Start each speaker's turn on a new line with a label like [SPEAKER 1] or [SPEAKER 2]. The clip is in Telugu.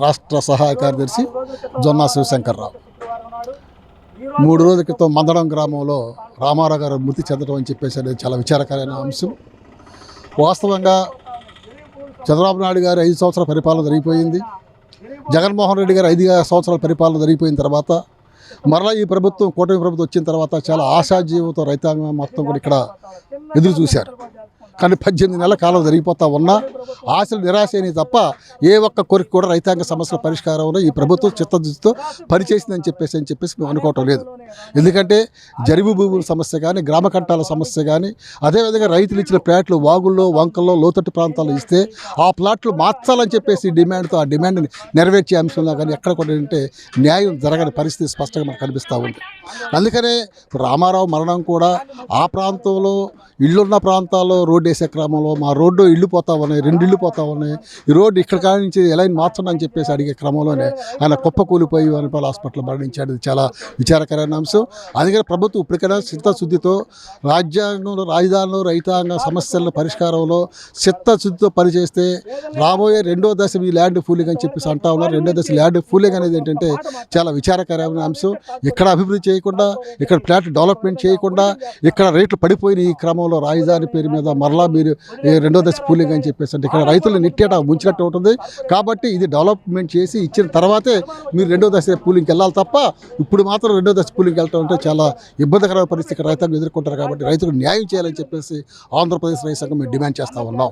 [SPEAKER 1] రాష్ట్ర సహాయ కార్యదర్శి జొన్నా శివశంకర్రావు 3 రోజుల క్రితం మందడం గ్రామంలో రామారావు గారు మృతి చెందడం అని చెప్పేసి అనేది చాలా విచారకరమైన అంశం. వాస్తవంగా చంద్రబాబు నాయుడు గారు 5 సంవత్సరాల పరిపాలన జరిగిపోయింది. జగన్మోహన్ రెడ్డి గారు 5 సంవత్సరాల పరిపాలన జరిగిపోయిన తర్వాత మరలా ఈ ప్రభుత్వం కూటమి ప్రభుత్వం వచ్చిన తర్వాత చాలా ఆశాజీవంతో రైతాంగం మొత్తం కూడా ఇక్కడ ఎదురు చూశారు. కానీ 18 నెలల కాలం జరిగిపోతా ఉన్నా ఆశలు నిరాశ అయినాయి తప్ప ఏ ఒక్క కోరిక కూడా రైతాంగ సమస్యల పరిష్కారంలో ఈ ప్రభుత్వం చిత్తశుద్ధితో పనిచేసిందని చెప్పేసి మేము అనుకోవటం లేదు. ఎందుకంటే జరిబు భూముల సమస్య కానీ, గ్రామ కంటాల సమస్య కానీ, అదేవిధంగా రైతులు ఇచ్చిన ప్లాట్లు వాగుల్లో, వంకల్లో, లోతట్టు ప్రాంతాల్లో ఇస్తే ఆ ప్లాట్లు మార్చాలని చెప్పేసి డిమాండ్తో ఆ డిమాండ్ని నెరవేర్చే అంశంలో కానీ ఎక్కడ కూడా ఏంటంటే న్యాయం జరగని పరిస్థితి స్పష్టంగా మనకు కనిపిస్తూ ఉంది. అందుకనే రామారావు మరణం కూడా ఆ ప్రాంతంలో ఇళ్ళున్న ప్రాంతాల్లో రోడ్డు వేసే క్రమంలో మా రోడ్డు ఇల్లు పోతా ఉన్నాయి, 2 ఇళ్ళు పోతా ఉన్నాయి, ఈ రోడ్డు ఇక్కడ కాడి నుంచి ఎలైన్ మార్చండి అని చెప్పేసి అడిగే క్రమంలోనే ఆయన కుప్ప కూలిపోయి వనపాల హాస్పిటల్ మరణించాడు. ఇది చాలా విచారకరమైన అంశం. అందుకని ప్రభుత్వం ఇప్పటికైనా చిత్తశుద్ధితో రాజ్యాంగంలో, రాజధానిలో రైతాంగ సమస్యల పరిష్కారంలో చిత్తశుద్ధితో పనిచేస్తే రాబోయే 2వ దశ ఈ ల్యాండ్ పూలింగ్ అని చెప్పేసి అంటా ఉన్నారు. 2వ దశ ల్యాండ్ పూలింగ్ అనేది ఏంటంటే చాలా విచారకరమైన అంశం. ఇక్కడ అభివృద్ధి చేయకుండా, ఇక్కడ ఫ్లాట్ డెవలప్మెంట్ చేయకుండా, ఇక్కడ రేట్లు పడిపోయిన ఈ క్రమంలో రాజధాని పేరు మీద మరలా మీరు 2వ దశ పూలింగ్ అని చెప్పేసి అంటే ఇక్కడ రైతులు నెట్టేట ముంచినట్టు ఉంటుంది. కాబట్టి ఇది డెవలప్మెంట్ చేసి ఇచ్చిన తర్వాతే మీరు 2వ దశ పూలింగ్కి వెళ్ళాలి తప్ప ఇప్పుడు మాత్రం 2వ దశ పూలింగ్కి వెళ్ళటం అంటే చాలా ఇబ్బందికరమైన పరిస్థితి రైతాంగం ఎదుర్కొంటారు. కాబట్టి రైతులకు న్యాయం చేయాలని చెప్పేసి ఆంధ్రప్రదేశ్ రైతు సంఘం మేము డిమాండ్ చేస్తూ ఉన్నాం.